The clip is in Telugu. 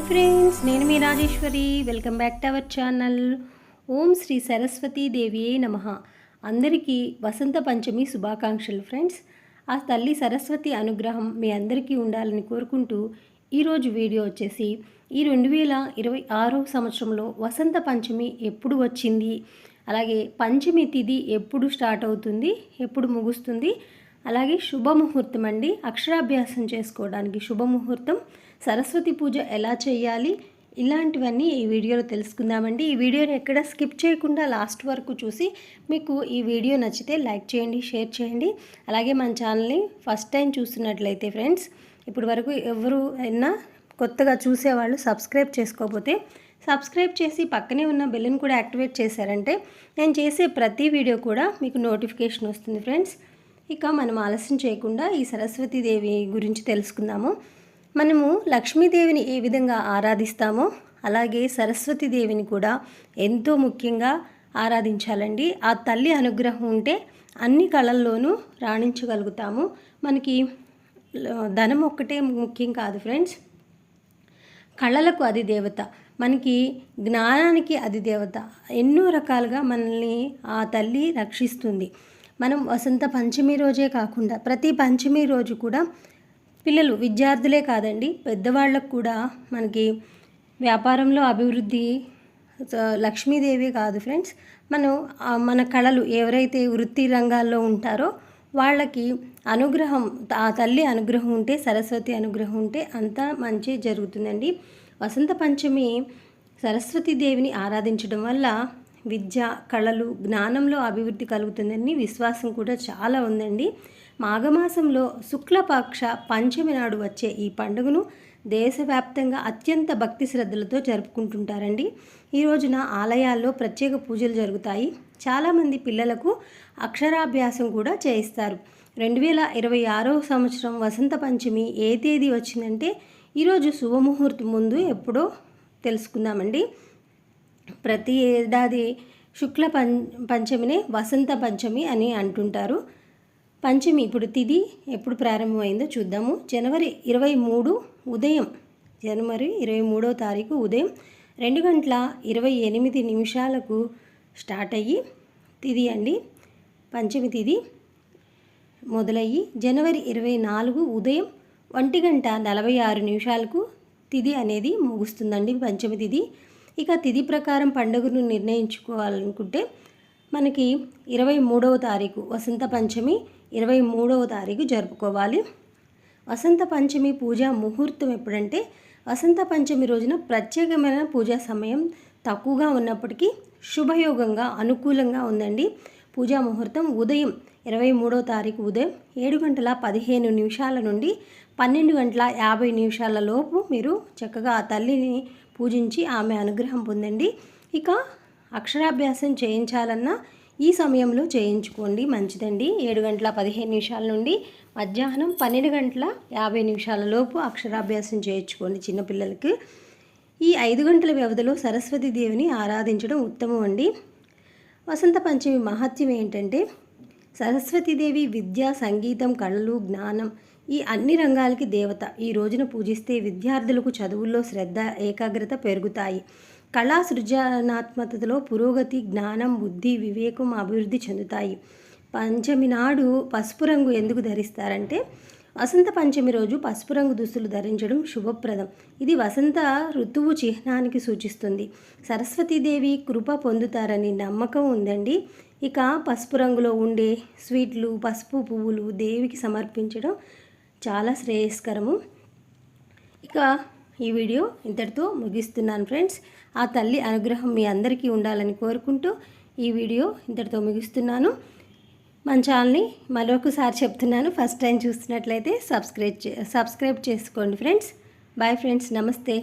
ఫ్రెండ్స్, నేను మీ Rajeshwari. Welcome back to our channel. ఓం శ్రీ సరస్వతీ దేవియే నమః. అందరికీ వసంత పంచమి శుభాకాంక్షలు ఫ్రెండ్స్. ఆ తల్లి సరస్వతి అనుగ్రహం మీ అందరికీ ఉండాలని కోరుకుంటూ ఈరోజు వీడియో వచ్చేసి ఈ 2026 సంవత్సరంలో వసంత పంచమి ఎప్పుడు వచ్చింది, అలాగే పంచమి తిథి ఎప్పుడు స్టార్ట్ అవుతుంది, ఎప్పుడు ముగుస్తుంది, అలాగే శుభముహూర్తం అండి. అక్షరాభ్యాసం చేసుకోవడానికి శుభముహూర్తం, సరస్వతి పూజ ఎలా చేయాలి, ఇలాంటివన్నీ ఈ వీడియోలో తెలుసుకుందామండి. ఈ వీడియోని ఎక్కడ స్కిప్ చేయకుండా లాస్ట్ వరకు చూసి మీకు ఈ వీడియో నచ్చితే లైక్ చేయండి, షేర్ చేయండి. అలాగే మన ఛానల్ని ఫస్ట్ టైం చూస్తున్నట్లయితే ఫ్రెండ్స్, ఇప్పటి వరకు ఎవరు అయినా కొత్తగా చూసేవాళ్ళు సబ్స్క్రైబ్ చేసుకోకపోతే సబ్స్క్రైబ్ చేసి పక్కనే ఉన్న బెల్ని కూడా యాక్టివేట్ చేశారంటే నేను చేసే ప్రతి వీడియో కూడా మీకు నోటిఫికేషన్ వస్తుంది ఫ్రెండ్స్. ఇక మనం ఆలస్యం చేయకుండా ఈ సరస్వతీదేవి గురించి తెలుసుకుందాము. మనము లక్ష్మీదేవిని ఏ విధంగా ఆరాధిస్తామో అలాగే సరస్వతీదేవిని కూడా ఎంతో ముఖ్యంగా ఆరాధించాలండి. ఆ తల్లి అనుగ్రహం ఉంటే అన్ని కళల్లోనూ రాణించగలుగుతాము. మనకి ధనం ఒక్కటే ముఖ్యం కాదు ఫ్రెండ్స్, కళలకు అది దేవత, మనకి జ్ఞానానికి అది దేవత. ఎన్నో రకాలుగా మనల్ని ఆ తల్లి రక్షిస్తుంది. మనం వసంత పంచమి రోజే కాకుండా ప్రతి పంచమి రోజు కూడా పిల్లలు, విద్యార్థులే కాదండి, పెద్దవాళ్ళకు కూడా మనకి వ్యాపారంలో అభివృద్ధి లక్ష్మీదేవి కాదు ఫ్రెండ్స్. మన కళలు ఎవరైతే వృత్తి రంగాల్లో ఉంటారో వాళ్ళకి అనుగ్రహం, ఆ తల్లి అనుగ్రహం ఉంటే, సరస్వతి అనుగ్రహం ఉంటే అంతా మంచి జరుగుతుందండి. వసంత పంచమి సరస్వతీదేవిని ఆరాధించడం వల్ల విద్య, కళలు, జ్ఞానంలో అభివృద్ధి కలుగుతుందని విశ్వాసం కూడా చాలా ఉందండి. మాఘమాసంలో శుక్లపక్ష పంచమి నాడు వచ్చే ఈ పండుగను దేశవ్యాప్తంగా అత్యంత భక్తి శ్రద్ధలతో జరుపుకుంటుంటారండి. ఈ రోజున ఆలయాల్లో ప్రత్యేక పూజలు జరుగుతాయి. చాలామంది పిల్లలకు అక్షరాభ్యాసం కూడా చేయిస్తారు. 2026 సంవత్సరం వసంత పంచమి ఏ తేదీ వచ్చిందంటే ఈరోజు శుభముహూర్తం ముందు ఎప్పుడో తెలుసుకుందామండి. ప్రతి ఏడాది శుక్ల పంచమినే వసంత పంచమి అని అంటుంటారు. పంచమి ఇప్పుడు తిథి ఎప్పుడు ప్రారంభమైందో చూద్దాము. జనవరి 23 ఉదయం, జనవరి 23వ తారీఖు ఉదయం 2:28 స్టార్ట్ అయ్యి తిథి అండి, పంచమి తిథి మొదలయ్యి జనవరి 24 ఉదయం 1:46 తిథి అనేది ముగుస్తుందండి పంచమి తిథి. ఇక తిథి ప్రకారం పండుగను నిర్ణయించుకోవాలనుకుంటే మనకి 23వ తారీఖు వసంత పంచమి 23వ తారీఖు జరుపుకోవాలి. వసంత పంచమి పూజా ముహూర్తం ఎప్పుడంటే వసంత పంచమి రోజున ప్రత్యేకమైన పూజా సమయం తక్కువగా ఉన్నప్పటికీ శుభయోగంగా అనుకూలంగా ఉందండి. పూజా ముహూర్తం ఉదయం 23వ తారీఖు ఉదయం 7:15 నుండి 12:50 లోపు మీరు చక్కగా ఆ తల్లిని పూజించి ఆమె అనుగ్రహం పొందండి. ఇక అక్షరాభ్యాసం చేయించాలన్నా ఈ సమయంలో చేయించుకోండి, మంచిదండి. 7:15 నుండి మధ్యాహ్నం 12:50 లోపు అక్షరాభ్యాసం చేయించుకోండి చిన్నపిల్లలకి. ఈ 5 గంటల వ్యవధిలో సరస్వతీదేవిని ఆరాధించడం ఉత్తమం అండి. వసంత పంచమి మహత్యం ఏంటంటే సరస్వతీదేవి విద్య, సంగీతం, కళలు, జ్ఞానం ఈ అన్ని రంగాలకి దేవత. ఈ రోజున పూజిస్తే విద్యార్థులకు చదువుల్లో శ్రద్ధ, ఏకాగ్రత పెరుగుతాయి. కళా సృజనాత్మకతలో పురోగతి, జ్ఞానం, బుద్ధి, వివేకం అభివృద్ధి చెందుతాయి. పంచమి నాడు పసుపు రంగు ఎందుకు ధరిస్తారంటే వసంత పంచమి రోజు పసుపు రంగు దుస్తులు ధరించడం శుభప్రదం. ఇది వసంత ఋతువు చిహ్నానికి సూచిస్తుంది. సరస్వతీదేవి కృప పొందుతారని నమ్మకం ఉందండి. ఇక పసుపు రంగులో ఉండే స్వీట్లు, పసుపు పువ్వులు దేవికి సమర్పించడం చాలా శ్రేయస్కరము. ఇక ఈ వీడియో ఇంతటితో ముగిస్తున్నాను ఫ్రెండ్స్. ఆ తల్లి అనుగ్రహం మీ అందరికీ ఉండాలని కోరుకుంటూ ఈ వీడియో ఇంతటితో ముగిస్తున్నాను. మన ఛానల్ని మరొకసారి చెప్తున్నాను, ఫస్ట్ టైం చూస్తున్నట్లయితే సబ్స్క్రైబ్ చేసుకోండి ఫ్రెండ్స్. బాయ్ ఫ్రెండ్స్, నమస్తే.